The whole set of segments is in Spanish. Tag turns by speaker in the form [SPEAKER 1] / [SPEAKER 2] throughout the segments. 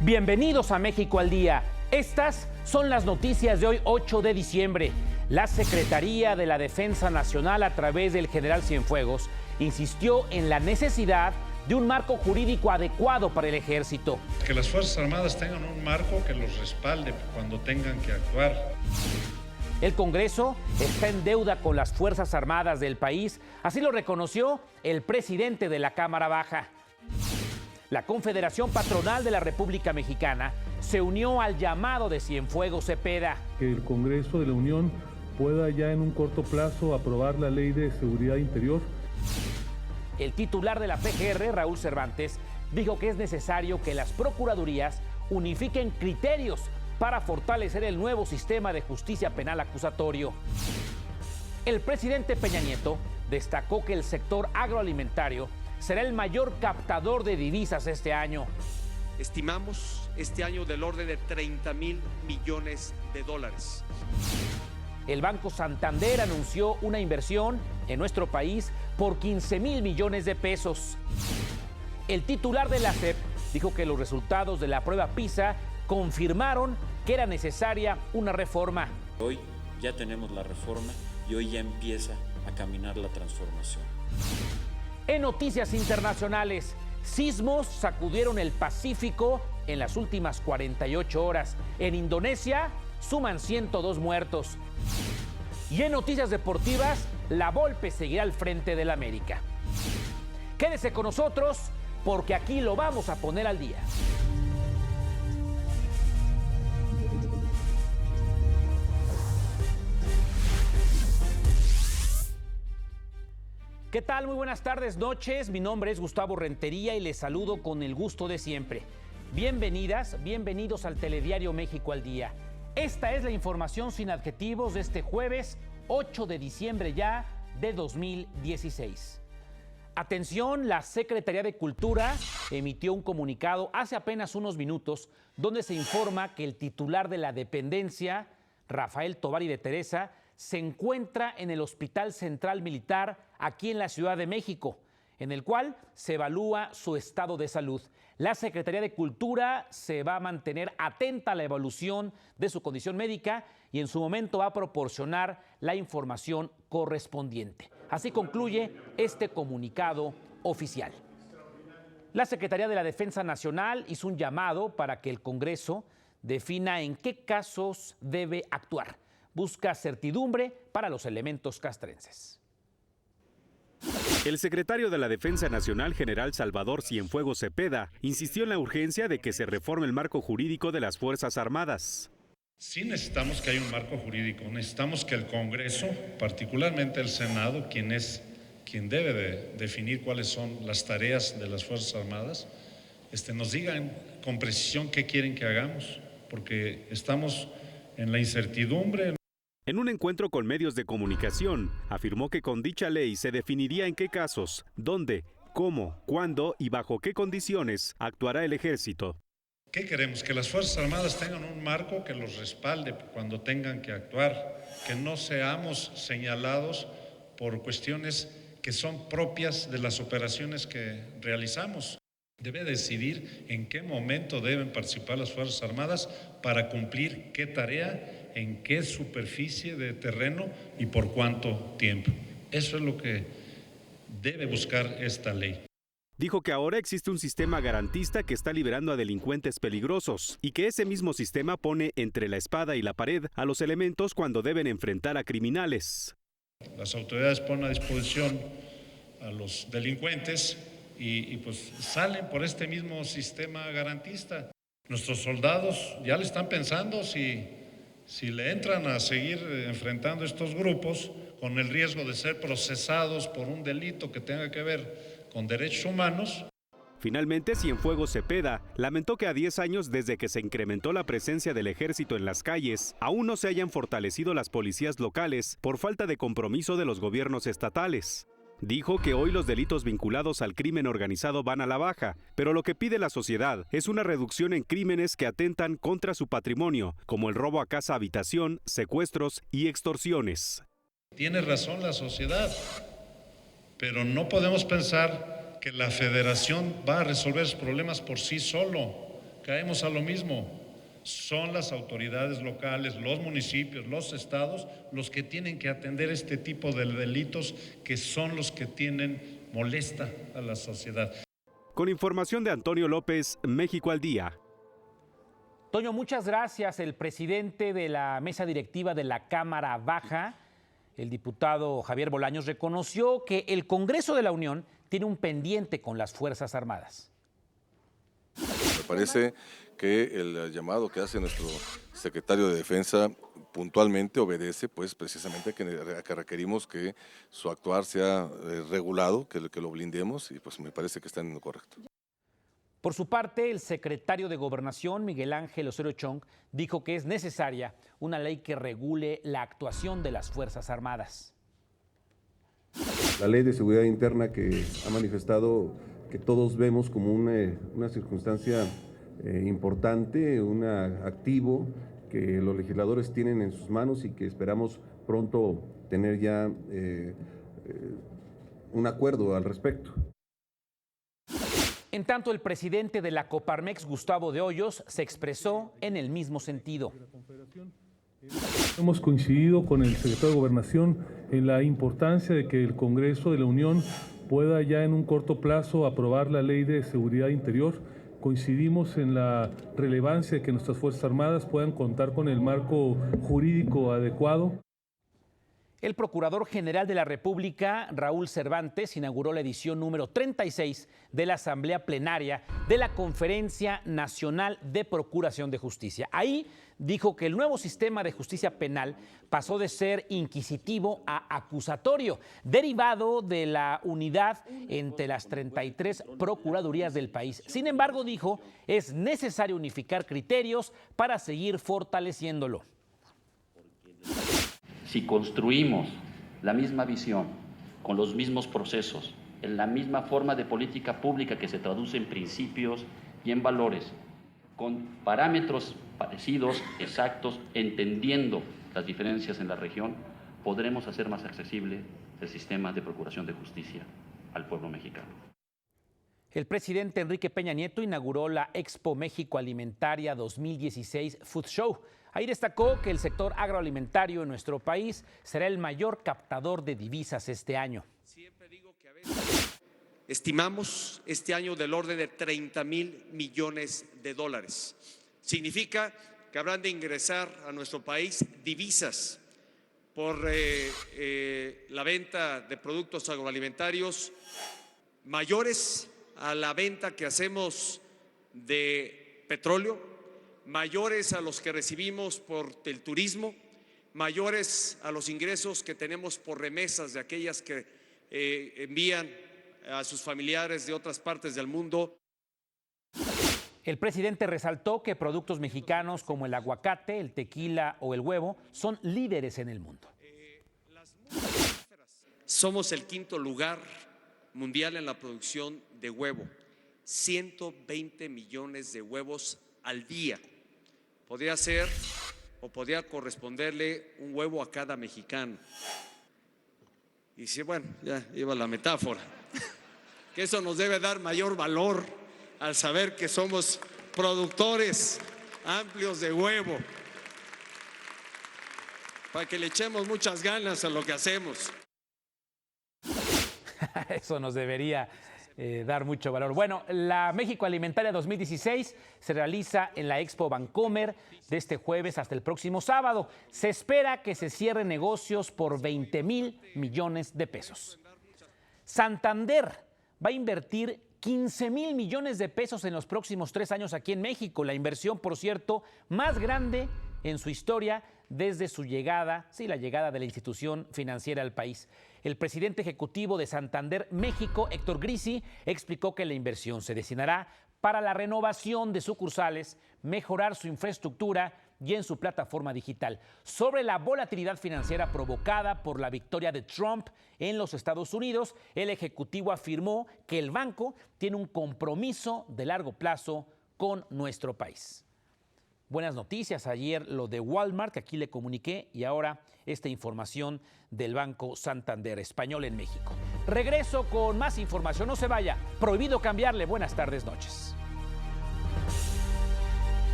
[SPEAKER 1] Bienvenidos a México al Día. Estas son las noticias de hoy, 8 de diciembre. La Secretaría de la Defensa Nacional, a través del general Cienfuegos, insistió en la necesidad de un marco jurídico adecuado para el Ejército.
[SPEAKER 2] Que las Fuerzas Armadas tengan un marco que los respalde cuando tengan que actuar.
[SPEAKER 1] El Congreso está en deuda con las Fuerzas Armadas del país, así lo reconoció el presidente de la Cámara Baja. La Confederación Patronal de la República Mexicana se unió al llamado de Cienfuegos Cepeda.
[SPEAKER 3] Que el Congreso de la Unión pueda ya en un corto plazo aprobar la Ley de Seguridad Interior.
[SPEAKER 1] El titular de la PGR, Raúl Cervantes, dijo que es necesario que las procuradurías unifiquen criterios para fortalecer el nuevo sistema de justicia penal acusatorio. El presidente Peña Nieto destacó que el sector agroalimentario será el mayor captador de divisas este año.
[SPEAKER 4] Estimamos este año del orden de 30,000 millones de dólares.
[SPEAKER 1] El Banco Santander anunció una inversión en nuestro país por 15,000 millones de pesos. El titular de la SEP dijo que los resultados de la prueba PISA confirmaron que era necesaria una reforma.
[SPEAKER 5] Hoy ya tenemos la reforma y hoy ya empieza a caminar la transformación.
[SPEAKER 1] En noticias internacionales, sismos sacudieron el Pacífico en las últimas 48 horas. En Indonesia suman 102 muertos. Y en noticias deportivas, la Volpe seguirá al frente del América. Quédese con nosotros porque aquí lo vamos a poner al día. ¿Qué tal? Muy buenas tardes, noches. Mi nombre es Gustavo Rentería y les saludo con el gusto de siempre. Bienvenidas, bienvenidos al Telediario México al Día. Esta es la información sin adjetivos de este jueves 8 de diciembre ya de 2016. Atención, la Secretaría de Cultura emitió un comunicado hace apenas unos minutos donde se informa que el titular de la dependencia, Rafael Tovar y de Teresa, se encuentra en el Hospital Central Militar aquí en la Ciudad de México, en el cual se evalúa su estado de salud. La Secretaría de Cultura se va a mantener atenta a la evolución de su condición médica y en su momento va a proporcionar la información correspondiente. Así concluye este comunicado oficial. La Secretaría de la Defensa Nacional hizo un llamado para que el Congreso defina en qué casos debe actuar. Busca certidumbre para los elementos castrenses.
[SPEAKER 6] El secretario de la Defensa Nacional, general Salvador Cienfuegos Cepeda, insistió en la urgencia de que se reforme el marco jurídico de las Fuerzas Armadas.
[SPEAKER 2] Sí necesitamos que haya un marco jurídico, necesitamos que el Congreso, particularmente el Senado, quien debe de definir cuáles son las tareas de las Fuerzas Armadas, nos digan con precisión qué quieren que hagamos, porque estamos en la incertidumbre.
[SPEAKER 6] En un encuentro con medios de comunicación, afirmó que con dicha ley se definiría en qué casos, dónde, cómo, cuándo y bajo qué condiciones actuará el Ejército.
[SPEAKER 2] ¿Qué queremos? Que las Fuerzas Armadas tengan un marco que los respalde cuando tengan que actuar, que no seamos señalados por cuestiones que son propias de las operaciones que realizamos. Debe decidir en qué momento deben participar las Fuerzas Armadas para cumplir qué tarea, en qué superficie de terreno y por cuánto tiempo. Eso es lo que debe buscar esta ley.
[SPEAKER 6] Dijo que ahora existe un sistema garantista que está liberando a delincuentes peligrosos y que ese mismo sistema pone entre la espada y la pared a los elementos cuando deben enfrentar a criminales.
[SPEAKER 2] Las autoridades ponen a disposición a los delincuentes y pues salen por este mismo sistema garantista. Nuestros soldados ya le están pensando si le entran a seguir enfrentando estos grupos con el riesgo de ser procesados por un delito que tenga que ver con derechos humanos.
[SPEAKER 6] Finalmente, Cienfuegos Cepeda lamentó que a 10 años desde que se incrementó la presencia del Ejército en las calles, aún no se hayan fortalecido las policías locales por falta de compromiso de los gobiernos estatales. Dijo que hoy los delitos vinculados al crimen organizado van a la baja, pero lo que pide la sociedad es una reducción en crímenes que atentan contra su patrimonio, como el robo a casa-habitación, secuestros y extorsiones.
[SPEAKER 2] Tiene razón la sociedad, pero no podemos pensar que la Federación va a resolver sus problemas por sí solo, caemos a lo mismo. Son las autoridades locales, los municipios, los estados, los que tienen que atender este tipo de delitos que son los que tienen molesta a la sociedad.
[SPEAKER 6] Con información de Antonio López, México al Día.
[SPEAKER 1] Toño, muchas gracias. El presidente de la mesa directiva de la Cámara Baja, el diputado Javier Bolaños, reconoció que el Congreso de la Unión tiene un pendiente con las Fuerzas Armadas.
[SPEAKER 7] Me parece que el llamado que hace nuestro secretario de Defensa puntualmente obedece pues precisamente a que requerimos que su actuar sea regulado, que lo blindemos, y pues me parece que está en lo correcto.
[SPEAKER 1] Por su parte, el secretario de Gobernación, Miguel Ángel Osorio Chong, dijo que es necesaria una ley que regule la actuación de las Fuerzas Armadas.
[SPEAKER 8] La ley de seguridad interna que ha manifestado que todos vemos como una circunstancia importante, un activo que los legisladores tienen en sus manos y que esperamos pronto tener ya un acuerdo al respecto.
[SPEAKER 1] En tanto, el presidente de la Coparmex, Gustavo de Hoyos, se expresó en el mismo sentido.
[SPEAKER 3] Hemos coincidido con el secretario de Gobernación en la importancia de que el Congreso de la Unión pueda ya en un corto plazo aprobar la Ley de Seguridad Interior. Coincidimos en la relevancia de que nuestras Fuerzas Armadas puedan contar con el marco jurídico adecuado.
[SPEAKER 1] El Procurador General de la República, Raúl Cervantes, inauguró la edición número 36 de la Asamblea Plenaria de la Conferencia Nacional de Procuración de Justicia. Ahí dijo que el nuevo sistema de justicia penal pasó de ser inquisitivo a acusatorio, derivado de la unidad entre las 33 procuradurías del país. Sin embargo, dijo, es necesario unificar criterios para seguir fortaleciéndolo.
[SPEAKER 9] Si construimos la misma visión, con los mismos procesos, en la misma forma de política pública que se traduce en principios y en valores, con parámetros parecidos, exactos, entendiendo las diferencias en la región, podremos hacer más accesible el sistema de procuración de justicia al pueblo mexicano.
[SPEAKER 1] El presidente Enrique Peña Nieto inauguró la Expo México Alimentaria 2016 Food Show. Ahí destacó que el sector agroalimentario en nuestro país será el mayor captador de divisas este año.
[SPEAKER 4] Siempre digo que a veces estimamos este año del orden de 30,000 millones de dólares. Significa que habrán de ingresar a nuestro país divisas por la venta de productos agroalimentarios mayores a la venta que hacemos de petróleo, mayores a los que recibimos por el turismo, mayores a los ingresos que tenemos por remesas de aquellas que envían a sus familiares de otras partes del mundo.
[SPEAKER 1] El presidente resaltó que productos mexicanos como el aguacate, el tequila o el huevo son líderes en el mundo.
[SPEAKER 4] Somos el quinto lugar mundial en la producción de huevo, 120 millones de huevos al día. Podría ser o podría corresponderle un huevo a cada mexicano. Y sí, bueno, ya iba la metáfora. Que eso nos debe dar mayor valor al saber que somos productores amplios de huevo, para que le echemos muchas ganas a lo que hacemos.
[SPEAKER 1] Eso nos debería dar mucho valor. Bueno, la México Alimentaria 2016 se realiza en la Expo Vancomer de este jueves hasta el próximo sábado. Se espera que se cierren negocios por 20,000 millones de pesos. Santander va a invertir 15,000 millones de pesos en los próximos 3 años aquí en México. La inversión, por cierto, más grande en su historia desde su llegada, la llegada de la institución financiera al país. El presidente ejecutivo de Santander México, Héctor Grisi, explicó que la inversión se destinará para la renovación de sucursales, mejorar su infraestructura y en su plataforma digital. Sobre la volatilidad financiera provocada por la victoria de Trump en los Estados Unidos, el ejecutivo afirmó que el banco tiene un compromiso de largo plazo con nuestro país. Buenas noticias, ayer lo de Walmart, que aquí le comuniqué, y ahora esta información del Banco Santander Español en México. Regreso con más información, no se vaya, prohibido cambiarle. Buenas tardes, noches.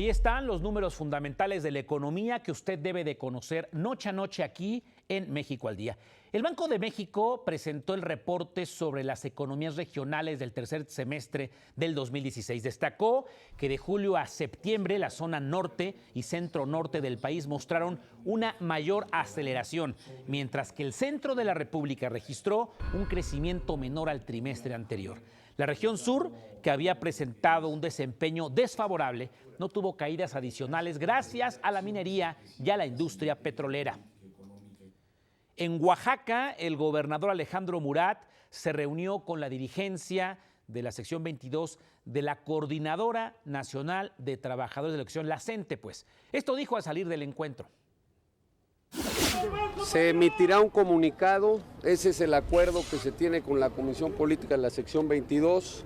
[SPEAKER 1] Ahí están los números fundamentales de la economía que usted debe de conocer noche a noche aquí en México al Día. El Banco de México presentó el reporte sobre las economías regionales del tercer semestre del 2016. Destacó que de julio a septiembre la zona norte y centro norte del país mostraron una mayor aceleración, mientras que el centro de la República registró un crecimiento menor al trimestre anterior. La región sur, que había presentado un desempeño desfavorable, no tuvo caídas adicionales gracias a la minería y a la industria petrolera. En Oaxaca, el gobernador Alejandro Murat se reunió con la dirigencia de la sección 22 de la Coordinadora Nacional de Trabajadores de la Educación, la CENTE, pues. Esto dijo al salir del encuentro.
[SPEAKER 10] Se emitirá un comunicado, ese es el acuerdo que se tiene con la Comisión Política de la sección 22.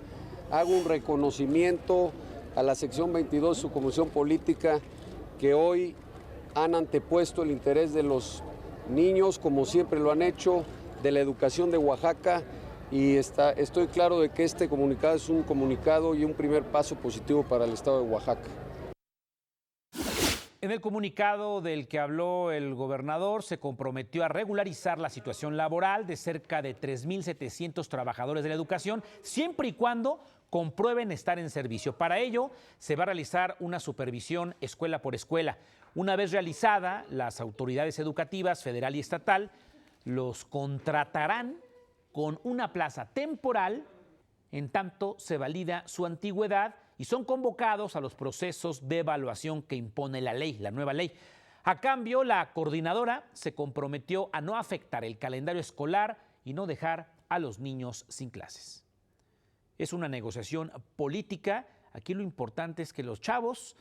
[SPEAKER 10] Hago un reconocimiento a la sección 22, su Comisión Política, que hoy han antepuesto el interés de los niños, como siempre lo han hecho, de la educación de Oaxaca, y estoy claro de que este comunicado es un comunicado y un primer paso positivo para el estado de Oaxaca.
[SPEAKER 1] En el comunicado del que habló el gobernador, se comprometió a regularizar la situación laboral de cerca de 3,700 trabajadores de la educación, siempre y cuando comprueben estar en servicio. Para ello, se va a realizar una supervisión escuela por escuela. Una vez realizada, las autoridades educativas federal y estatal los contratarán con una plaza temporal, en tanto se valida su antigüedad y son convocados a los procesos de evaluación que impone la ley, la nueva ley. A cambio, la coordinadora se comprometió a no afectar el calendario escolar y no dejar a los niños sin clases. Es una negociación política. Aquí lo importante es que los chavos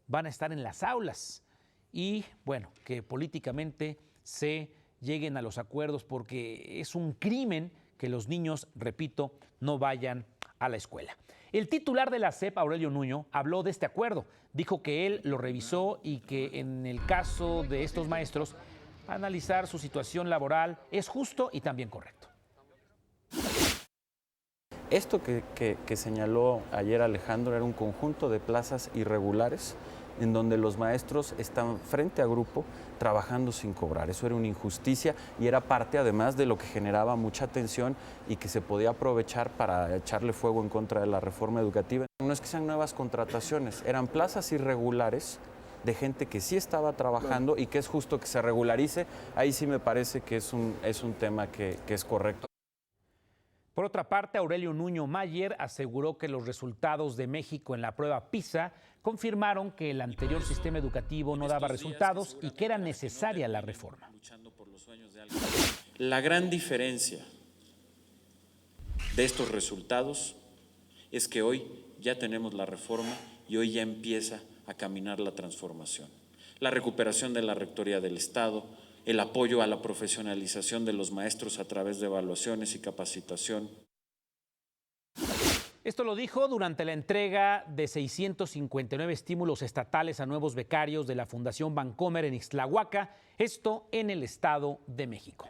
[SPEAKER 1] van a estar en las aulas y, bueno, que políticamente se lleguen a los acuerdos, porque es un crimen que los niños, repito, no vayan a la escuela. El titular de la SEP, Aurelio Nuño, habló de este acuerdo. Dijo que él lo revisó y que en el caso de estos maestros, analizar su situación laboral es justo y también correcto.
[SPEAKER 5] Esto que señaló ayer Alejandro era un conjunto de plazas irregulares en donde los maestros están frente a grupo trabajando sin cobrar. Eso era una injusticia y era parte además de lo que generaba mucha tensión y que se podía aprovechar para echarle fuego en contra de la reforma educativa. No es que sean nuevas contrataciones, eran plazas irregulares de gente que sí estaba trabajando y que es justo que se regularice. Ahí sí me parece que es un tema que es correcto.
[SPEAKER 1] Por otra parte, Aurelio Nuño Mayer aseguró que los resultados de México en la prueba PISA confirmaron que el anterior sistema educativo no daba resultados y que era necesaria la reforma.
[SPEAKER 5] La gran diferencia de estos resultados es que hoy ya tenemos la reforma y hoy ya empieza a caminar la transformación. La recuperación de la Rectoría del Estado, el apoyo a la profesionalización de los maestros a través de evaluaciones y capacitación.
[SPEAKER 1] Esto lo dijo durante la entrega de 659 estímulos estatales a nuevos becarios de la Fundación Bancomer en Ixtlahuaca, esto en el Estado de México.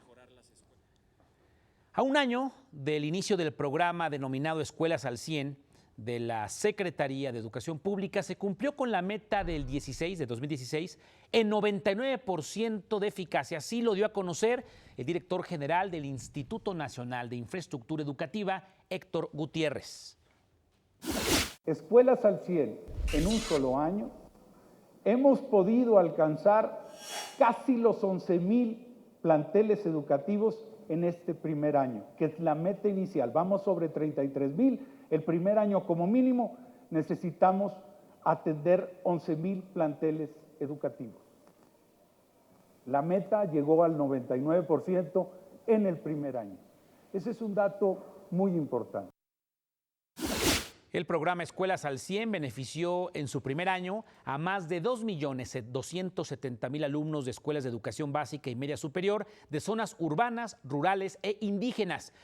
[SPEAKER 1] A un año del inicio del programa denominado Escuelas al 100 de la Secretaría de Educación Pública, se cumplió con la meta del 2016 en 99% de eficacia. Así lo dio a conocer el director general del Instituto Nacional de Infraestructura Educativa, Héctor Gutiérrez.
[SPEAKER 11] Escuelas al 100 en un solo año, hemos podido alcanzar casi los 11,000 planteles educativos en este primer año, que es la meta inicial. Vamos sobre 33,000. El primer año como mínimo necesitamos atender 11,000 planteles educativos. La meta llegó al 99% en el primer año. Ese es un dato muy importante.
[SPEAKER 1] El programa Escuelas al 100 benefició en su primer año a más de 2,270,000 alumnos de escuelas de educación básica y media superior de zonas urbanas, rurales e indígenas.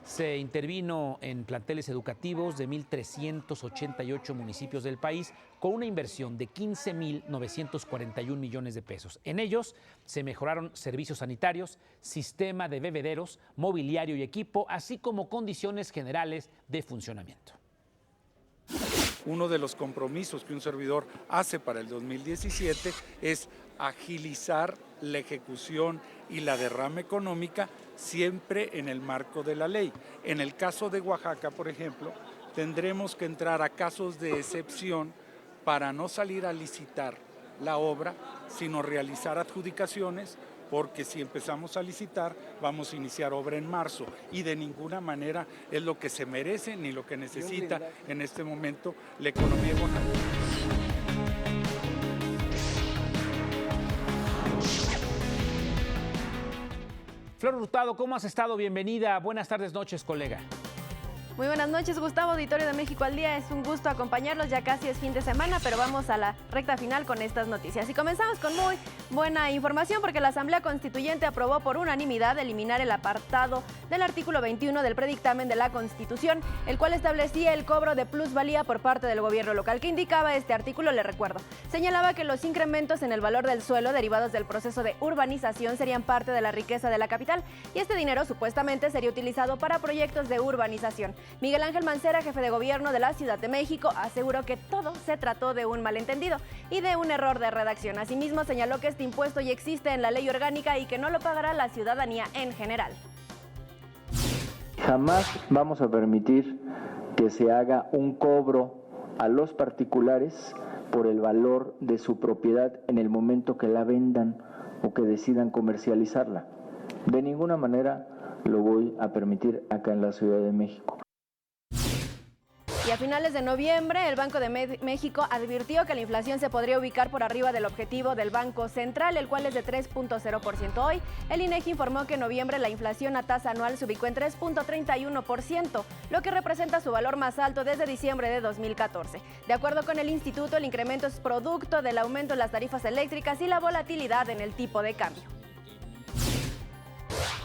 [SPEAKER 1] Se intervino en planteles educativos de 1,388 municipios del país con una inversión de 15,941 millones de pesos. En ellos se mejoraron servicios sanitarios, sistema de bebederos, mobiliario y equipo, así como condiciones generales de funcionamiento.
[SPEAKER 11] uno de los compromisos que un servidor hace para el 2017 es agilizar la ejecución y la derrama económica siempre en el marco de la ley. En el caso de Oaxaca, por ejemplo, tendremos que entrar a casos de excepción para no salir a licitar la obra, sino realizar adjudicaciones, porque si empezamos a licitar vamos a iniciar obra en marzo y de ninguna manera es lo que se merece ni lo que necesita en este momento la economía de Oaxaca.
[SPEAKER 1] Flor Hurtado, ¿cómo has estado? Bienvenida. Buenas tardes, noches, colega.
[SPEAKER 12] Muy buenas noches, Gustavo, auditorio de México al Día. Es un gusto acompañarlos, ya casi es fin de semana, pero vamos a la recta final con estas noticias. Y comenzamos con muy buena información porque la Asamblea Constituyente aprobó por unanimidad eliminar el apartado del artículo 21 del predictamen de la Constitución, el cual establecía el cobro de plusvalía por parte del gobierno local. ¿Qué indicaba este artículo? Le recuerdo. Señalaba que los incrementos en el valor del suelo derivados del proceso de urbanización serían parte de la riqueza de la capital y este dinero supuestamente sería utilizado para proyectos de urbanización. Miguel Ángel Mancera, jefe de gobierno de la Ciudad de México, aseguró que todo se trató de un malentendido y de un error de redacción. Asimismo, señaló que este impuesto ya existe en la ley orgánica y que no lo pagará la ciudadanía en general.
[SPEAKER 13] Jamás vamos a permitir que se haga un cobro a los particulares por el valor de su propiedad en el momento que la vendan o que decidan comercializarla. De ninguna manera lo voy a permitir acá en la Ciudad de México.
[SPEAKER 12] Y a finales de noviembre, el Banco de México advirtió que la inflación se podría ubicar por arriba del objetivo del Banco Central, el cual es de 3.0%. Hoy, el INEGI informó que en noviembre la inflación a tasa anual se ubicó en 3.31%, lo que representa su valor más alto desde diciembre de 2014. De acuerdo con el instituto, el incremento es producto del aumento en las tarifas eléctricas y la volatilidad en el tipo de cambio.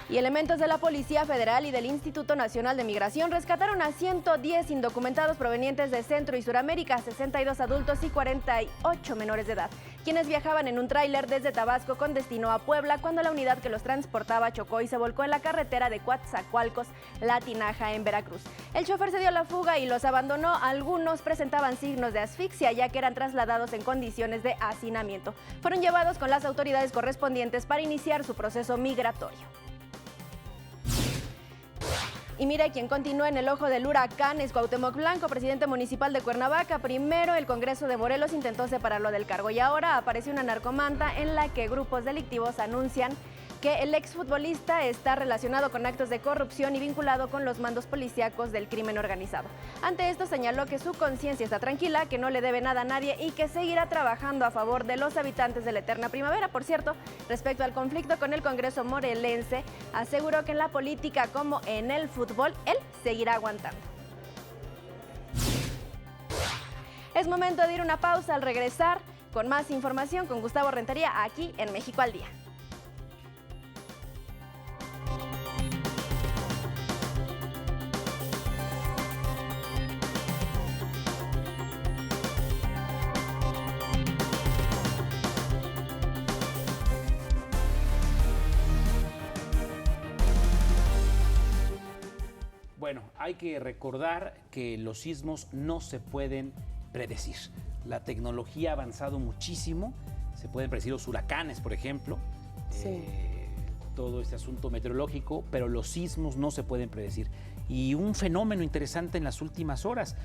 [SPEAKER 12] Y elementos de la Policía Federal y del Instituto Nacional de Migración rescataron a 110 indocumentados provenientes de Centro y Suramérica, 62 adultos y 48 menores de edad, quienes viajaban en un tráiler desde Tabasco con destino a Puebla cuando la unidad que los transportaba chocó y se volcó en la carretera de Coatzacoalcos, La Tinaja, en Veracruz. El chofer se dio a la fuga y los abandonó. Algunos presentaban signos de asfixia, ya que eran trasladados en condiciones de hacinamiento. Fueron llevados con las autoridades correspondientes para iniciar su proceso migratorio. Y mire, quien continúa en el ojo del huracán es Cuauhtémoc Blanco, presidente municipal de Cuernavaca. Primero, el Congreso de Morelos intentó separarlo del cargo y ahora apareció una narcomanta en la que grupos delictivos anuncian que el exfutbolista está relacionado con actos de corrupción y vinculado con los mandos policíacos del crimen organizado. Ante esto señaló que su conciencia está tranquila, que no le debe nada a nadie y que seguirá trabajando a favor de los habitantes de la eterna primavera. Por cierto, respecto al conflicto con el Congreso morelense, aseguró que en la política como en el fútbol, él seguirá aguantando. Es momento de ir a una pausa. Al regresar con más información con Gustavo Rentería aquí en México al Día.
[SPEAKER 1] Bueno, hay que recordar que los sismos no se pueden predecir. La tecnología ha avanzado muchísimo, se pueden predecir los huracanes, por ejemplo,
[SPEAKER 12] sí.
[SPEAKER 1] Todo este asunto meteorológico, pero los sismos no se pueden predecir. Y un fenómeno interesante en las últimas horas,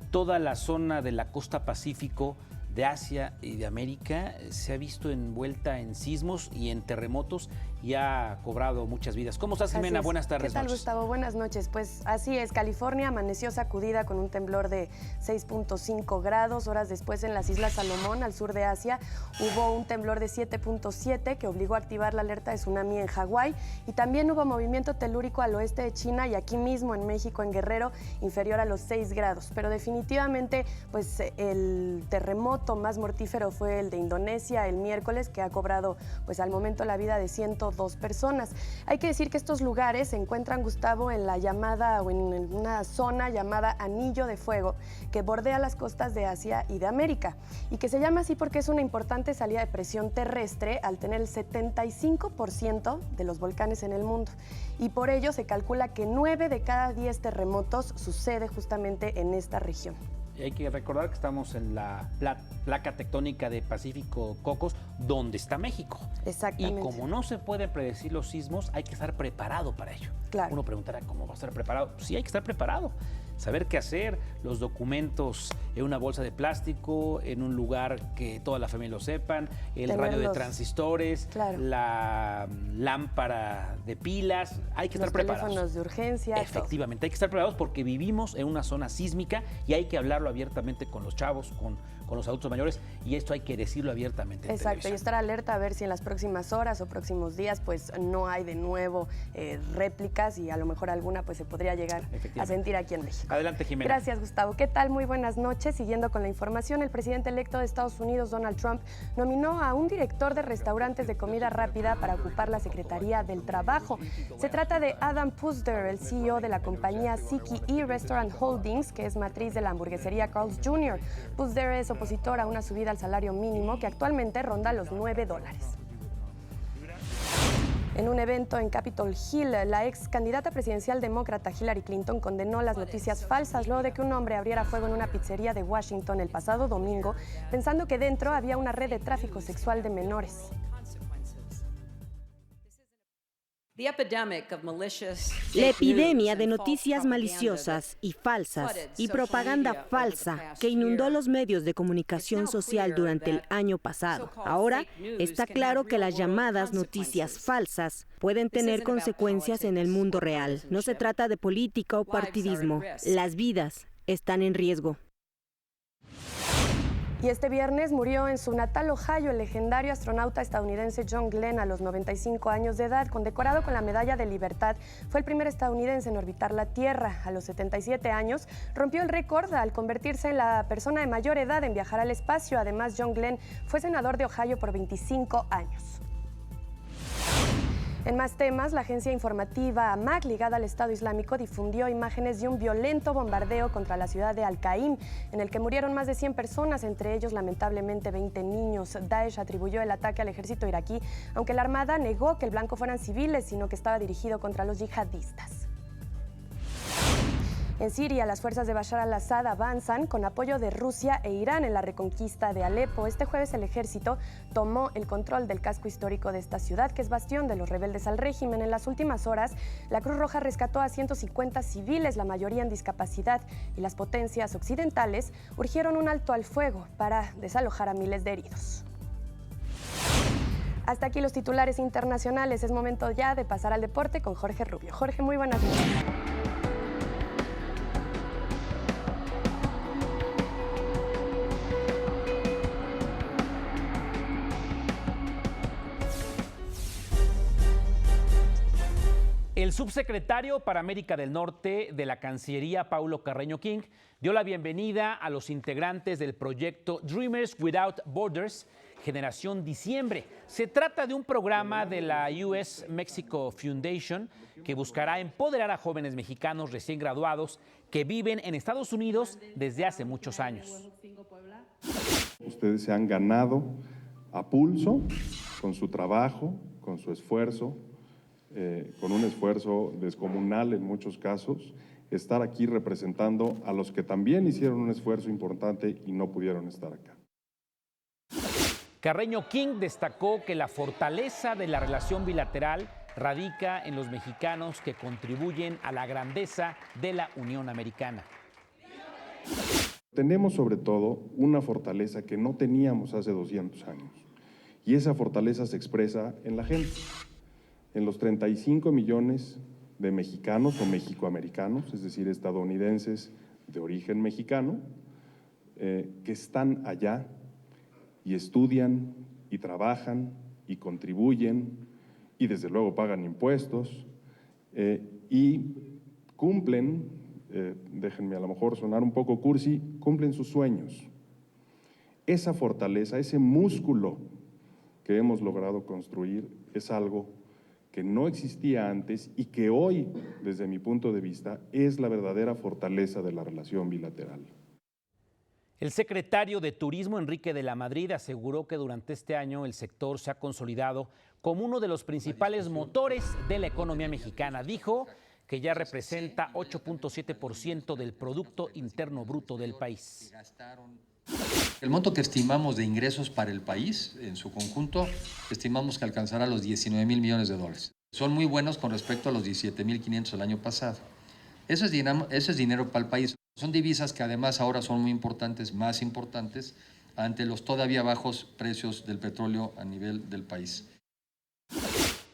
[SPEAKER 1] toda la zona de la costa Pacífico de Asia y de América se ha visto envuelta en sismos y en terremotos y ha cobrado muchas vidas. ¿Cómo estás, Jimena? Buenas tardes.
[SPEAKER 14] ¿Qué tal, Gustavo? Buenas noches. Pues así es, California amaneció sacudida con un temblor de 6.5 grados. Horas después, en las Islas Salomón, al sur de Asia, hubo un temblor de 7.7 que obligó a activar la alerta de tsunami en Hawái. Y también hubo movimiento telúrico al oeste de China y aquí mismo en México, en Guerrero, inferior a los 6 grados. Pero definitivamente, pues el terremoto más mortífero fue el de Indonesia el miércoles, que ha cobrado pues al momento la vida de 102 personas. Hay que decir que estos lugares se encuentran, Gustavo, en la llamada o en una zona llamada Anillo de Fuego, que bordea las costas de Asia y de América, y que se llama así porque es una importante salida de presión terrestre al tener el 75% de los volcanes en el mundo. Y por ello se calcula que 9 de cada 10 terremotos sucede justamente en esta región.
[SPEAKER 1] Y hay que recordar que estamos en la placa tectónica de Pacífico Cocos, donde está México.
[SPEAKER 14] Exactamente.
[SPEAKER 1] Y como no se pueden predecir los sismos, hay que estar preparado para ello.
[SPEAKER 14] Claro.
[SPEAKER 1] Uno preguntará, ¿cómo va a estar preparado? Sí, hay que estar preparado. Saber qué hacer, los documentos en una bolsa de plástico, en un lugar que toda la familia lo sepan, el radio de transistores,
[SPEAKER 14] claro,
[SPEAKER 1] la lámpara de pilas, hay que estar preparados.
[SPEAKER 14] Los teléfonos de urgencia.
[SPEAKER 1] Efectivamente, todo. Hay que estar preparados porque vivimos en una zona sísmica y hay que hablarlo abiertamente con los chavos, con los adultos mayores, y esto hay que decirlo abiertamente.
[SPEAKER 14] Exacto, y estar alerta a ver si en las próximas horas o próximos días pues no hay de nuevo réplicas y a lo mejor alguna pues se podría llegar a sentir aquí en México.
[SPEAKER 1] Adelante, Jimena.
[SPEAKER 14] Gracias, Gustavo. ¿Qué tal? Muy buenas noches. Siguiendo con la información, el presidente electo de Estados Unidos, Donald Trump, nominó a un director de restaurantes de comida rápida para ocupar la Secretaría del Trabajo. Se trata de Adam Puzder, el CEO de la compañía CKE Restaurant Holdings, que es matriz de la hamburguesería Carl's Jr. Puzder es opositor a una subida al salario mínimo que actualmente ronda los $9. En un evento en Capitol Hill, la ex candidata presidencial demócrata Hillary Clinton condenó las noticias falsas luego de que un hombre abriera fuego en una pizzería de Washington el pasado domingo, pensando que dentro había una red de tráfico sexual de menores.
[SPEAKER 15] La epidemia de noticias maliciosas y falsas y propaganda falsa que inundó los medios de comunicación social durante el año pasado. Ahora está claro que las llamadas noticias falsas pueden tener consecuencias en el mundo real. No se trata de política o partidismo. Las vidas están en riesgo.
[SPEAKER 14] Y este viernes murió en su natal Ohio el legendario astronauta estadounidense John Glenn a los 95 años de edad, condecorado con la Medalla de Libertad. Fue el primer estadounidense en orbitar la Tierra. A los 77 años rompió el récord al convertirse en la persona de mayor edad en viajar al espacio. Además, John Glenn fue senador de Ohio por 25 años. En más temas, la agencia informativa AMAC, ligada al Estado Islámico, difundió imágenes de un violento bombardeo contra la ciudad de Al-Qaim, en el que murieron más de 100 personas, entre ellos lamentablemente 20 niños. Daesh atribuyó el ataque al ejército iraquí, aunque la armada negó que el blanco fueran civiles, sino que estaba dirigido contra los yihadistas. En Siria, las fuerzas de Bashar al-Assad avanzan con apoyo de Rusia e Irán en la reconquista de Alepo. Este jueves el ejército tomó el control del casco histórico de esta ciudad, que es bastión de los rebeldes al régimen. En las últimas horas, la Cruz Roja rescató a 150 civiles, la mayoría en discapacidad, y las potencias occidentales urgieron un alto al fuego para desalojar a miles de heridos. Hasta aquí los titulares internacionales. Es momento ya de pasar al deporte con Jorge Rubio. Jorge, muy buenas noches.
[SPEAKER 1] El subsecretario para América del Norte de la Cancillería, Paulo Carreño King, dio la bienvenida a los integrantes del proyecto Dreamers Without Borders, Generación Diciembre. Se trata de un programa de la US Mexico Foundation que buscará empoderar a jóvenes mexicanos recién graduados que viven en Estados Unidos desde hace muchos años.
[SPEAKER 16] Ustedes se han ganado a pulso, con su trabajo, con su esfuerzo, con un esfuerzo descomunal en muchos casos, estar aquí representando a los que también hicieron un esfuerzo importante y no pudieron estar acá.
[SPEAKER 1] Carreño King destacó que la fortaleza de la relación bilateral radica en los mexicanos que contribuyen a la grandeza de la Unión Americana.
[SPEAKER 16] Tenemos sobre todo una fortaleza que no teníamos hace 200 años, y esa fortaleza se expresa en la gente. En los 35 millones de mexicanos o mexicoamericanos, es decir, estadounidenses de origen mexicano, que están allá y estudian y trabajan y contribuyen y desde luego pagan impuestos y cumplen, déjenme a lo mejor sonar un poco cursi, cumplen sus sueños. Esa fortaleza, ese músculo que hemos logrado construir es algo que no existía antes y que hoy, desde mi punto de vista, es la verdadera fortaleza de la relación bilateral.
[SPEAKER 1] El secretario de Turismo, Enrique de la Madrid, aseguró que durante este año el sector se ha consolidado como uno de los principales motores de la economía mexicana. Dijo que ya representa 8.7% del Producto Interno Bruto del país.
[SPEAKER 17] El monto que estimamos de ingresos para el país en su conjunto, estimamos que alcanzará los 19,000 millones de dólares. Son muy buenos con respecto a los 17,500 el año pasado. Eso es dinero para el país. Son divisas que además ahora son muy importantes, más importantes, ante los todavía bajos precios del petróleo a nivel del país.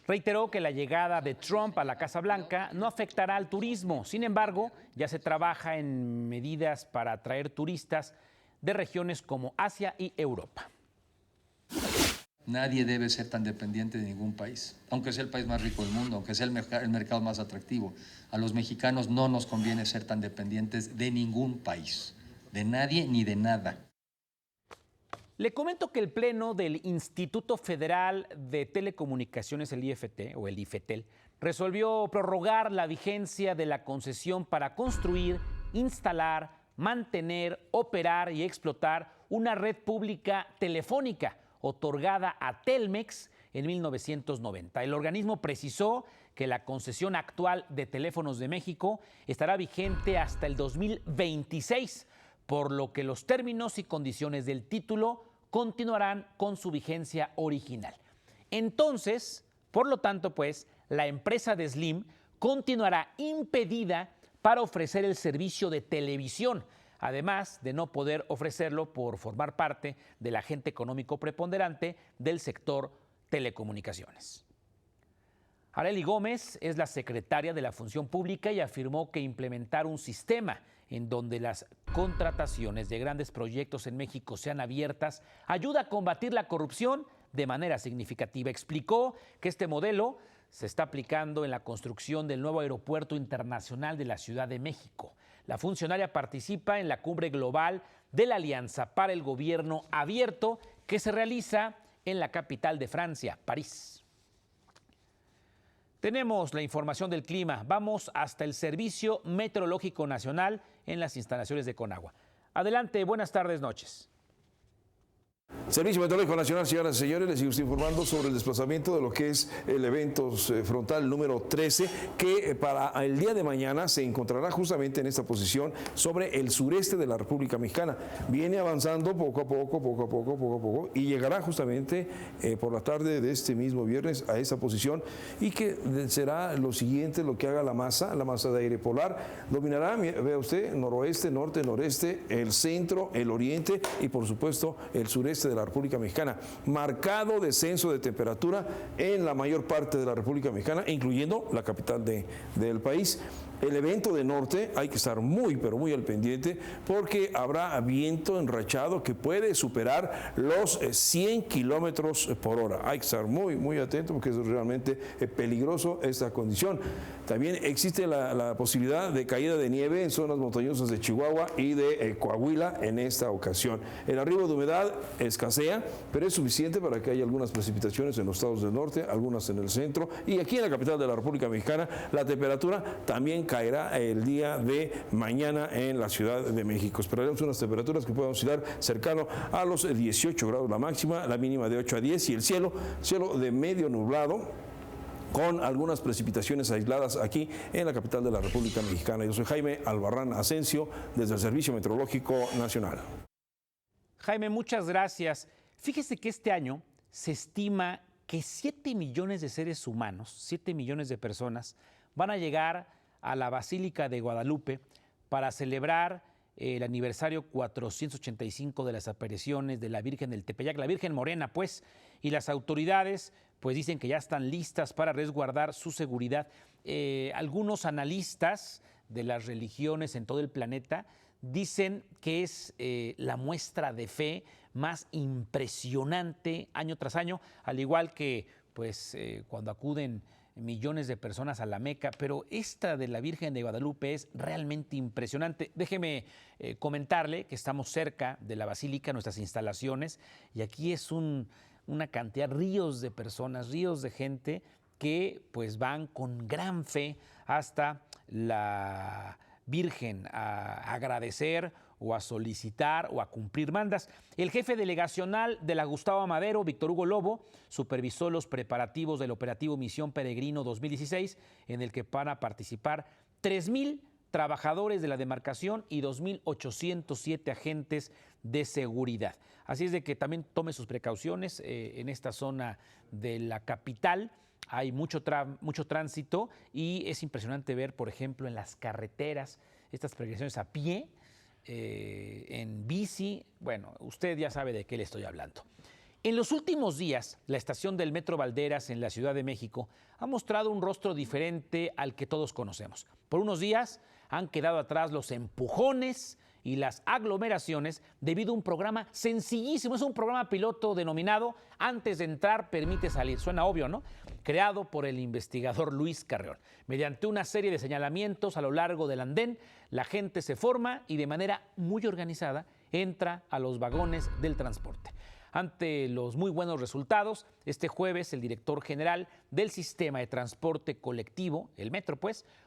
[SPEAKER 1] Reiteró que la llegada de Trump a la Casa Blanca no afectará al turismo. Sin embargo, ya se trabaja en medidas para atraer turistas de regiones como Asia y Europa.
[SPEAKER 17] Nadie debe ser tan dependiente de ningún país, aunque sea el país más rico del mundo, aunque sea el mercado más atractivo. A los mexicanos no nos conviene ser tan dependientes de ningún país, de nadie ni de nada.
[SPEAKER 1] Le comento que el Pleno del Instituto Federal de Telecomunicaciones, el IFT o el IFETEL, resolvió prorrogar la vigencia de la concesión para construir, instalar, mantener, operar y explotar una red pública telefónica otorgada a Telmex en 1990. El organismo precisó que la concesión actual de Teléfonos de México estará vigente hasta el 2026, por lo que los términos y condiciones del título continuarán con su vigencia original. Entonces, por lo tanto, pues, la empresa de Slim continuará impedida para ofrecer el servicio de televisión, además de no poder ofrecerlo por formar parte del agente económico preponderante del sector telecomunicaciones. Arely Gómez es la secretaria de la Función Pública y afirmó que implementar un sistema en donde las contrataciones de grandes proyectos en México sean abiertas ayuda a combatir la corrupción de manera significativa. Explicó que este modelo se está aplicando en la construcción del nuevo aeropuerto internacional de la Ciudad de México. La funcionaria participa en la cumbre global de la Alianza para el Gobierno Abierto que se realiza en la capital de Francia, París. Tenemos la información del clima. Vamos hasta el Servicio Meteorológico Nacional en las instalaciones de Conagua. Adelante, buenas tardes, noches.
[SPEAKER 18] Servicio Meteorológico Nacional, señoras y señores, les sigo informando sobre el desplazamiento de lo que es el evento frontal número 13, que para el día de mañana se encontrará justamente en esta posición sobre el sureste de la República Mexicana. Viene avanzando poco a poco, y llegará justamente por la tarde de este mismo viernes a esa posición, y que será lo siguiente, lo que haga la masa de aire polar. Dominará, vea usted, noroeste, norte, noreste, el centro, el oriente y por supuesto el sureste de la República Mexicana. Marcado descenso de temperatura en la mayor parte de la República Mexicana, incluyendo la capital del país. El evento de norte hay que estar pero muy al pendiente, porque habrá viento enrachado que puede superar los 100 kilómetros por hora. Hay que estar muy atento, porque es realmente peligroso esta condición. También existe la posibilidad de caída de nieve en zonas montañosas de Chihuahua y de Coahuila en esta ocasión. El arribo de humedad escasea, pero es suficiente para que haya algunas precipitaciones en los estados del norte, algunas en el centro, y aquí en la capital de la República Mexicana la temperatura también caerá el día de mañana en la Ciudad de México. Esperaremos unas temperaturas que puedan oscilar cercano a los 18 grados la máxima, la mínima de 8 a 10, y el cielo de medio nublado, con algunas precipitaciones aisladas aquí en la capital de la República Mexicana. Yo soy Jaime Albarrán Asensio, desde el Servicio Meteorológico Nacional.
[SPEAKER 1] Jaime, muchas gracias. Fíjese que este año se estima que 7 millones de seres humanos, 7 millones de personas, van a llegar a la Basílica de Guadalupe para celebrar el aniversario 485 de las apariciones de la Virgen del Tepeyac, la Virgen Morena, pues, y las autoridades pues dicen que ya están listas para resguardar su seguridad. Algunos analistas de las religiones en todo el planeta dicen que es la muestra de fe más impresionante año tras año, al igual que pues cuando acuden millones de personas a la Meca, pero esta de la Virgen de Guadalupe es realmente impresionante. Déjeme comentarle que estamos cerca de la Basílica, nuestras instalaciones, y aquí es una cantidad, ríos de personas, ríos de gente que pues van con gran fe hasta la Virgen a agradecer o a solicitar o a cumplir mandas. El jefe delegacional de la Gustavo Madero, Víctor Hugo Lobo, supervisó los preparativos del operativo Misión Peregrino 2016, en el que van a participar 3,000 trabajadores de la demarcación y 2,807 agentes de seguridad. Así es de que también tome sus precauciones en esta zona de la capital. Hay mucho tránsito y es impresionante ver, por ejemplo, en las carreteras, estas peregrinaciones a pie, en bici. Bueno, usted ya sabe de qué le estoy hablando. En los últimos días, la estación del Metro Valderas en la Ciudad de México ha mostrado un rostro diferente al que todos conocemos. Por unos días han quedado atrás los empujones y las aglomeraciones debido a un programa sencillísimo. Es un programa piloto denominado Antes de entrar, permite salir. Suena obvio, ¿no? Creado por el investigador Luis Carreón. Mediante una serie de señalamientos a lo largo del andén, la gente se forma y de manera muy organizada entra a los vagones del transporte. Ante los muy buenos resultados, este jueves el director general del Sistema de Transporte Colectivo, el Metro,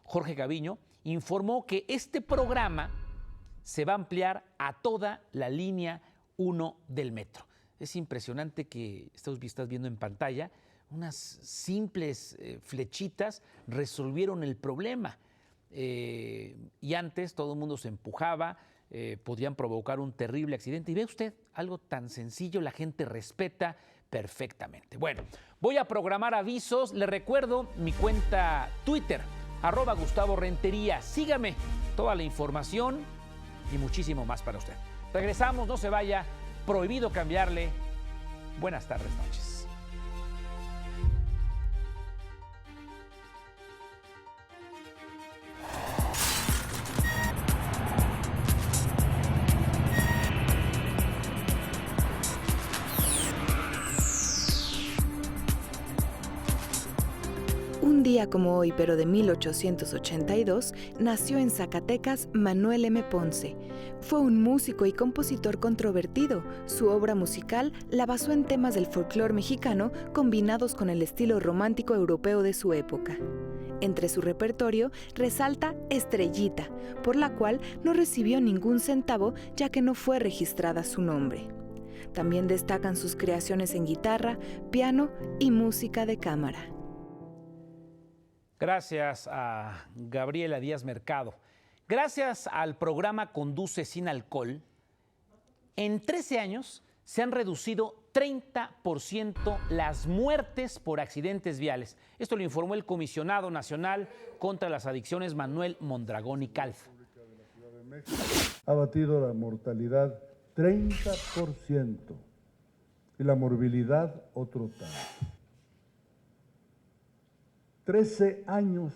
[SPEAKER 1] Jorge Gaviño, informó que este programa se va a ampliar a toda la línea 1 del metro. Es impresionante que estás viendo en pantalla, unas simples flechitas resolvieron el problema. Y antes todo el mundo se empujaba, podían provocar un terrible accidente. Y ve usted, algo tan sencillo, la gente respeta perfectamente. Bueno, voy a programar avisos. Le recuerdo mi cuenta Twitter, @GustavoRentería. Sígame, toda la información y muchísimo más para usted. Regresamos, no se vaya, prohibido cambiarle. Buenas tardes, noches.
[SPEAKER 19] Un día como hoy, pero de 1882, nació en Zacatecas Manuel M. Ponce. Fue un músico y compositor controvertido. Su obra musical la basó en temas del folclore mexicano combinados con el estilo romántico europeo de su época. Entre su repertorio resalta Estrellita, por la cual no recibió ningún centavo ya que no fue registrada su nombre. También destacan sus creaciones en guitarra, piano y música de cámara.
[SPEAKER 1] Gracias a Gabriela Díaz Mercado. Gracias al programa Conduce Sin Alcohol, en 13 años se han reducido 30% las muertes por accidentes viales. Esto lo informó el Comisionado Nacional contra las Adicciones, Manuel Mondragón y Calf.
[SPEAKER 20] Ha batido la mortalidad 30% y la morbilidad otro tanto. 13 años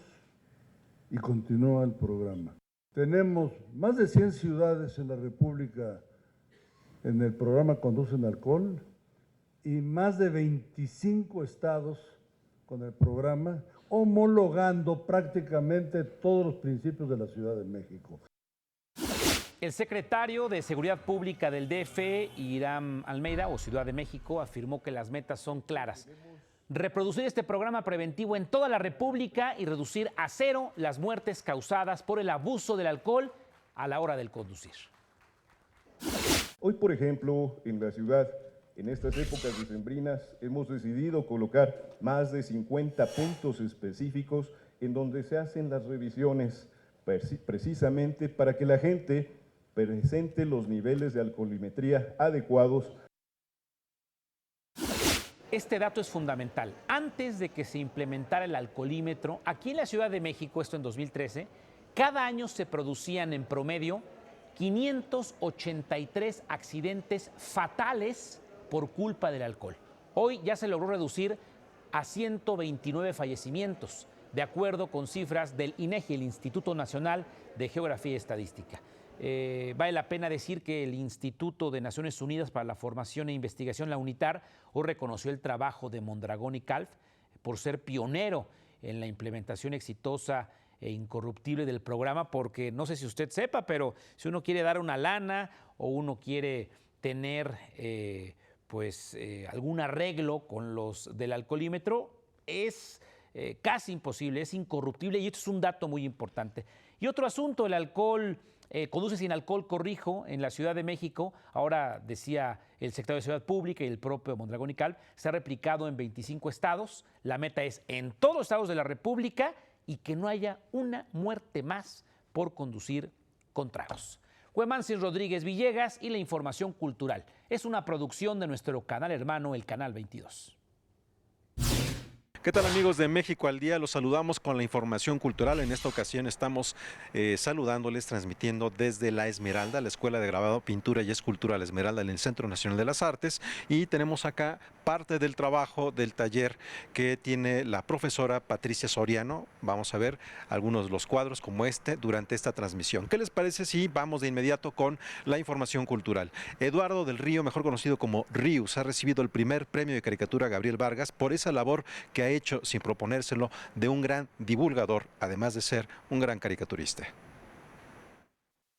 [SPEAKER 20] y continúa el programa. Tenemos más de 100 ciudades en la República en el programa Conduce Sin Alcohol y más de 25 estados con el programa, homologando prácticamente todos los principios de la Ciudad de México.
[SPEAKER 1] El secretario de Seguridad Pública del DF, Irán Almeida, o Ciudad de México, afirmó que las metas son claras: reproducir este programa preventivo en toda la República y reducir a cero las muertes causadas por el abuso del alcohol a la hora del conducir.
[SPEAKER 16] Hoy, por ejemplo, en la ciudad, en estas épocas decembrinas, hemos decidido colocar más de 50 puntos específicos en donde se hacen las revisiones precisamente para que la gente presente los niveles de alcoholimetría adecuados.
[SPEAKER 1] Este dato es fundamental. Antes de que se implementara el alcoholímetro, aquí en la Ciudad de México, esto en 2013, cada año se producían en promedio 583 accidentes fatales por culpa del alcohol. Hoy ya se logró reducir a 129 fallecimientos, de acuerdo con cifras del INEGI, el Instituto Nacional de Geografía y Estadística. Vale la pena decir que el Instituto de Naciones Unidas para la Formación e Investigación, la UNITAR, hoy reconoció el trabajo de Mondragón y Calf por ser pionero en la implementación exitosa e incorruptible del programa, porque no sé si usted sepa, pero si uno quiere dar una lana o uno quiere tener algún arreglo con los del alcoholímetro, es casi imposible, es incorruptible, y esto es un dato muy importante. Y otro asunto, el alcohol conduce sin alcohol, corrijo, en la Ciudad de México, ahora decía el secretario de Seguridad Pública y el propio Mondragón y Calv, se ha replicado en 25 estados. La meta es en todos los estados de la República y que no haya una muerte más por conducir con tragos. Huemansin Rodríguez Villegas y la información cultural. Es una producción de nuestro canal hermano, el Canal 22.
[SPEAKER 21] ¿Qué tal, amigos de México al Día? Los saludamos con la información cultural. En esta ocasión estamos saludándoles, transmitiendo desde La Esmeralda, la Escuela de Grabado, Pintura y Escultura La Esmeralda en el Centro Nacional de las Artes. Y tenemos acá parte del trabajo del taller que tiene la profesora Patricia Soriano. Vamos a ver algunos de los cuadros como este durante esta transmisión. ¿Qué les parece si vamos de inmediato con la información cultural? Eduardo del Río, mejor conocido como Rius, ha recibido el primer premio de caricatura Gabriel Vargas por esa labor que ha hecho sin proponérselo de un gran divulgador, además de ser un gran caricaturista.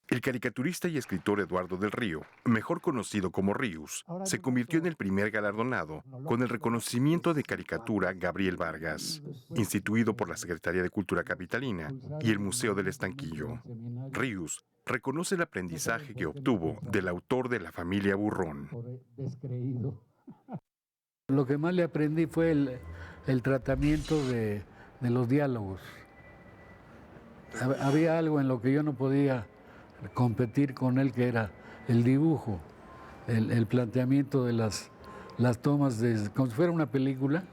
[SPEAKER 22] El caricaturista y escritor Eduardo del Río, mejor conocido como Rius, se convirtió en el primer galardonado con el reconocimiento de caricatura Gabriel Vargas, instituido por la Secretaría de Cultura Capitalina y el Museo del Estanquillo. Rius reconoce el aprendizaje que obtuvo del autor de La familia Burrón.
[SPEAKER 23] Lo que más le aprendí fue el tratamiento de los diálogos. Había algo en lo que yo no podía competir con él, que era el dibujo, el planteamiento de las tomas, como si fuera una película,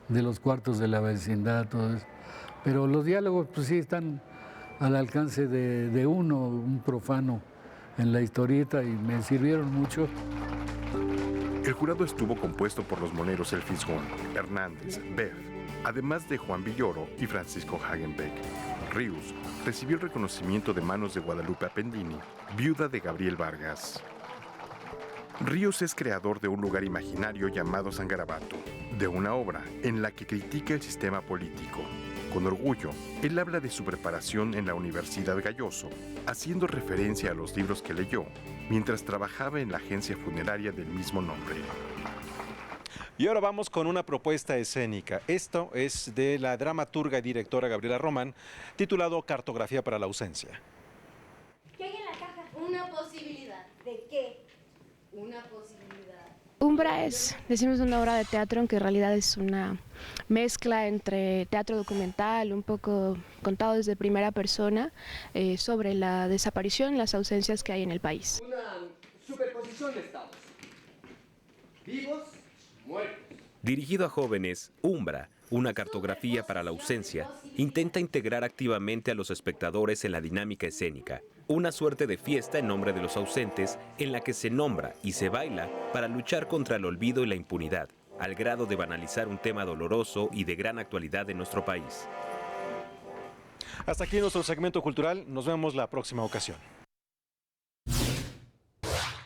[SPEAKER 23] de los cuartos de la vecindad, todo eso. Pero los diálogos, pues sí, están al alcance de uno, un profano, en la historieta, y me sirvieron mucho.
[SPEAKER 22] El jurado estuvo compuesto por los moneros El Fisgón, Hernández, Beff, además de Juan Villoro y Francisco Hagenbeck. Rius recibió el reconocimiento de manos de Guadalupe Appendini, viuda de Gabriel Vargas. Rius es creador de un lugar imaginario llamado San Garabato, de una obra en la que critica el sistema político. Con orgullo, él habla de su preparación en la Universidad Galloso, haciendo referencia a los libros que leyó mientras trabajaba en la agencia funeraria del mismo nombre.
[SPEAKER 21] Y ahora vamos con una propuesta escénica. Esto es de la dramaturga y directora Gabriela Román, titulado Cartografía para la ausencia.
[SPEAKER 24] ¿Qué hay en la caja? Una posibilidad. ¿De qué? Una posibilidad.
[SPEAKER 25] Umbra decimos una obra de teatro, aunque en realidad es una mezcla entre teatro documental, un poco contado desde primera persona, sobre la desaparición y las ausencias que hay en el país.
[SPEAKER 26] Una superposición de estados. Vivos, muertos.
[SPEAKER 27] Dirigido a jóvenes, Umbra, una cartografía para la ausencia, intenta integrar activamente a los espectadores en la dinámica escénica, una suerte de fiesta en nombre de los ausentes en la que se nombra y se baila para luchar contra el olvido y la impunidad, al grado de banalizar un tema doloroso y de gran actualidad en nuestro país.
[SPEAKER 21] Hasta aquí nuestro segmento cultural. Nos vemos la próxima ocasión.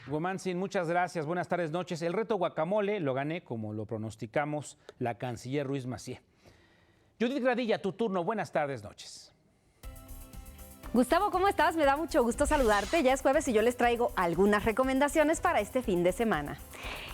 [SPEAKER 1] Huemansin, muchas gracias. Buenas tardes, noches. El reto guacamole lo gané, como lo pronosticamos, la canciller Ruiz Massieu. Judith Gradilla, tu turno. Buenas tardes, noches.
[SPEAKER 28] Gustavo, ¿cómo estás? Me da mucho gusto saludarte. Ya es jueves y yo les traigo algunas recomendaciones para este fin de semana.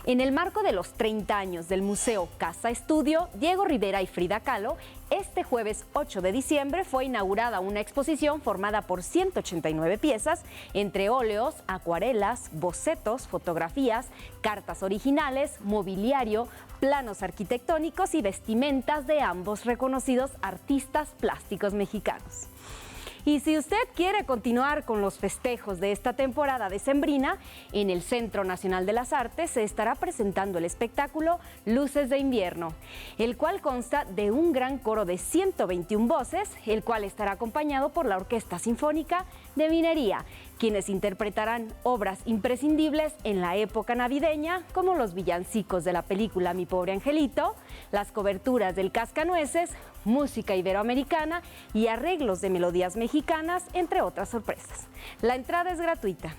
[SPEAKER 28] En el marco de los 30 años del Museo Casa Estudio, Diego Rivera y Frida Kahlo, este jueves 8 de diciembre fue inaugurada una exposición formada por 189 piezas, entre óleos, acuarelas, bocetos, fotografías, cartas originales, mobiliario, planos arquitectónicos y vestimentas de ambos reconocidos artistas plásticos mexicanos. Y si usted quiere continuar con los festejos de esta temporada decembrina, en el Centro Nacional de las Artes se estará presentando el espectáculo Luces de Invierno, el cual consta de un gran coro de 121 voces, el cual estará acompañado por la Orquesta Sinfónica de Minería, quienes interpretarán obras imprescindibles en la época navideña, como los villancicos de la película Mi Pobre Angelito, las coberturas del Cascanueces, música iberoamericana y arreglos de melodías mexicanas, entre otras sorpresas. La entrada es gratuita.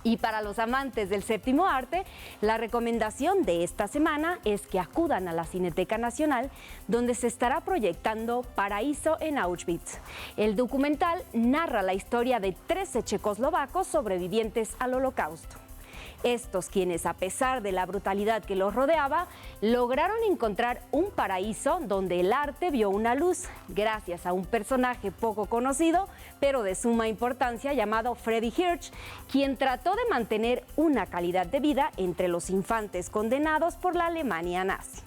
[SPEAKER 28] Y para los amantes del séptimo arte, la recomendación de esta semana es que acudan a la Cineteca Nacional, donde se estará proyectando Paraíso en Auschwitz. El documental narra la historia de 13 checoslovacos sobrevivientes al Holocausto. Estos quienes, a pesar de la brutalidad que los rodeaba, lograron encontrar un paraíso donde el arte vio una luz, gracias a un personaje poco conocido, pero de suma importancia, llamado Freddie Hirsch, quien trató de mantener una calidad de vida entre los infantes condenados por la Alemania nazi.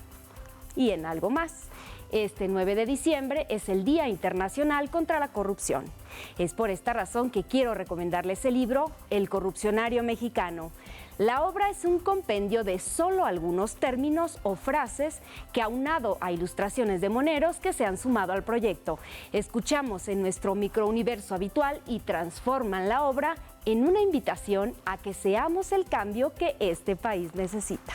[SPEAKER 28] Y en algo más. Este 9 de diciembre es el Día Internacional contra la Corrupción. Es por esta razón que quiero recomendarles el libro El Corrupcionario Mexicano. La obra es un compendio de solo algunos términos o frases que, aunado a ilustraciones de moneros que se han sumado al proyecto, escuchamos en nuestro microuniverso habitual y transforman la obra en una invitación a que seamos el cambio que este país necesita.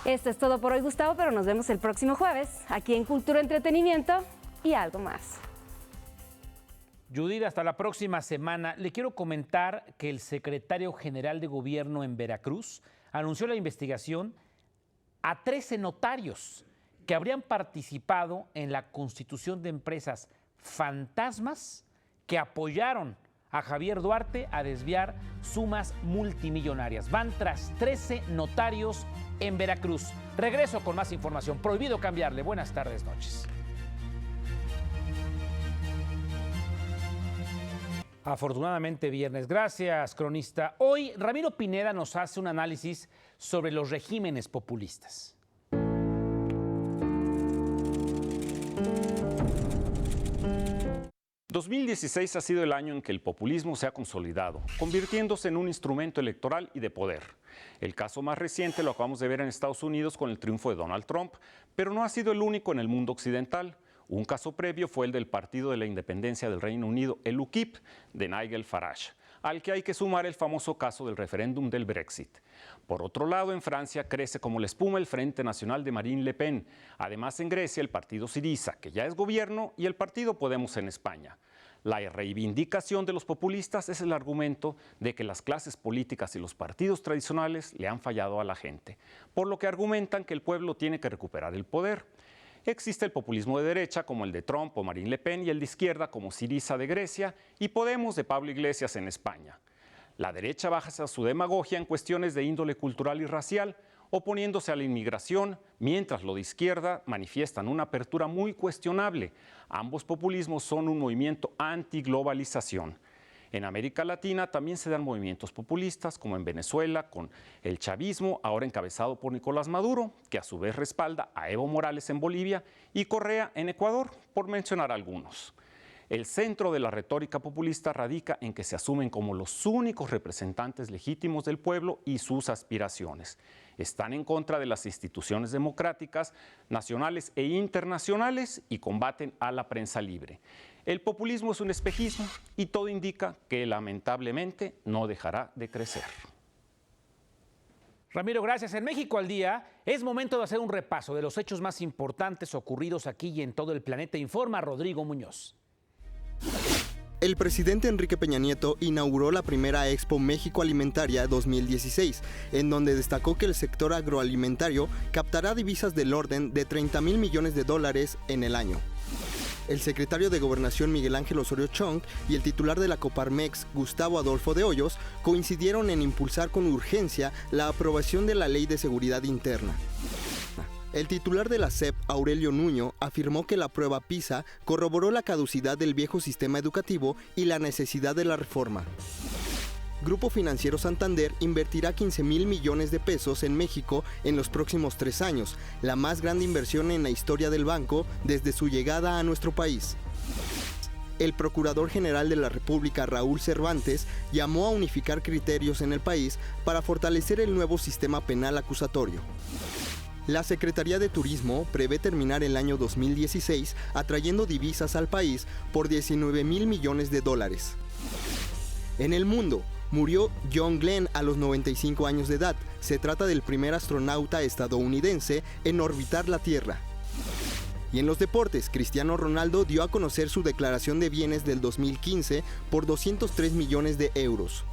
[SPEAKER 28] Esto es todo por hoy, Gustavo, pero nos vemos el próximo jueves aquí en Cultura, Entretenimiento y algo más.
[SPEAKER 1] Judith, hasta la próxima semana. Le quiero comentar que el secretario general de Gobierno en Veracruz anunció la investigación a 13 notarios que habrían participado en la constitución de empresas fantasmas que apoyaron a Javier Duarte a desviar sumas multimillonarias. Van tras 13 notarios en Veracruz. Regreso con más información. Prohibido cambiarle. Buenas tardes, noches. Afortunadamente viernes. Gracias, cronista. Hoy Ramiro Pineda nos hace un análisis sobre los regímenes populistas.
[SPEAKER 2] 2016 ha sido el año en que el populismo se ha consolidado, convirtiéndose en un instrumento electoral y de poder. El caso más reciente lo acabamos de ver en Estados Unidos con el triunfo de Donald Trump, pero no ha sido el único en el mundo occidental. Un caso previo fue el del Partido de la Independencia del Reino Unido, el UKIP, de Nigel Farage, al que hay que sumar el famoso caso del referéndum del Brexit. Por otro lado, en Francia crece como la espuma el Frente Nacional de Marine Le Pen. Además, en Grecia, el partido Syriza, que ya es gobierno, y el partido Podemos en España. La reivindicación de los populistas es el argumento de que las clases políticas y los partidos tradicionales le han fallado a la gente, por lo que argumentan que el pueblo tiene que recuperar el poder. Existe el populismo de derecha como el de Trump o Marine Le Pen y el de izquierda como Syriza de Grecia y Podemos de Pablo Iglesias en España. La derecha basa su demagogia en cuestiones de índole cultural y racial, oponiéndose a la inmigración, mientras lo de izquierda manifiestan una apertura muy cuestionable. Ambos populismos son un movimiento antiglobalización. En América Latina también se dan movimientos populistas, como en Venezuela, con el chavismo, ahora encabezado por Nicolás Maduro, que a su vez respalda a Evo Morales en Bolivia y Correa en Ecuador, por mencionar algunos. El centro de la retórica populista radica en que se asumen como los únicos representantes legítimos del pueblo y sus aspiraciones. Están en contra de las instituciones democráticas, nacionales e internacionales y combaten a la prensa libre. El populismo es un espejismo y todo indica que lamentablemente no dejará de crecer.
[SPEAKER 1] Ramiro, gracias. En México al Día es momento de hacer un repaso de los hechos más importantes ocurridos aquí y en todo el planeta. Informa Rodrigo Muñoz.
[SPEAKER 3] El presidente Enrique Peña Nieto inauguró la primera Expo México Alimentaria 2016, en donde destacó que el sector agroalimentario captará divisas del orden de $30,000 millones en el año. El secretario de Gobernación Miguel Ángel Osorio Chong y el titular de la Coparmex, Gustavo Adolfo de Hoyos, coincidieron en impulsar con urgencia la aprobación de la Ley de Seguridad Interna. El titular de la SEP, Aurelio Nuño, afirmó que la prueba PISA corroboró la caducidad del viejo sistema educativo y la necesidad de la reforma. Grupo Financiero Santander invertirá 15,000 millones de pesos en México en los próximos 3 años, la más grande inversión en la historia del banco desde su llegada a nuestro país. El Procurador General de la República, Raúl Cervantes, llamó a unificar criterios en el país para fortalecer el nuevo sistema penal acusatorio. La Secretaría de Turismo prevé terminar el año 2016 atrayendo divisas al país por $19,000 millones. En el mundo, murió John Glenn a los 95 años de edad. Se trata del primer astronauta estadounidense en orbitar la Tierra. Y en los deportes, Cristiano Ronaldo dio a conocer su declaración de bienes del 2015 por 203 millones de euros.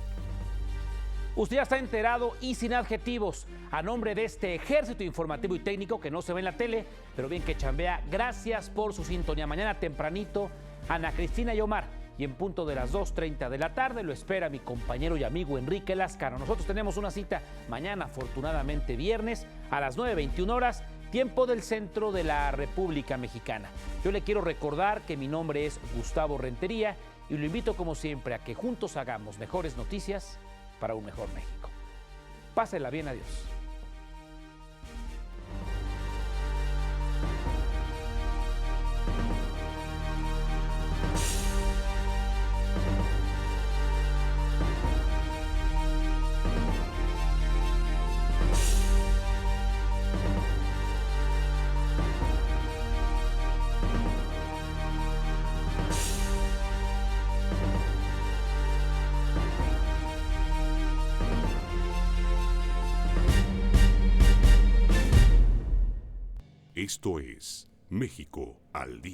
[SPEAKER 1] Usted ya está enterado y sin adjetivos. A nombre de este ejército informativo y técnico que no se ve en la tele, pero bien que chambea, gracias por su sintonía. Mañana tempranito, Ana Cristina y Omar y en punto de las 2:30 de la tarde lo espera mi compañero y amigo Enrique Lázcano. Nosotros tenemos una cita mañana, afortunadamente viernes, a las 9:21 horas, tiempo del centro de la República Mexicana. Yo le quiero recordar que mi nombre es Gustavo Rentería y lo invito como siempre a que juntos hagamos mejores noticias para un mejor México. Pásenla bien, adiós.
[SPEAKER 4] Esto es México al Día.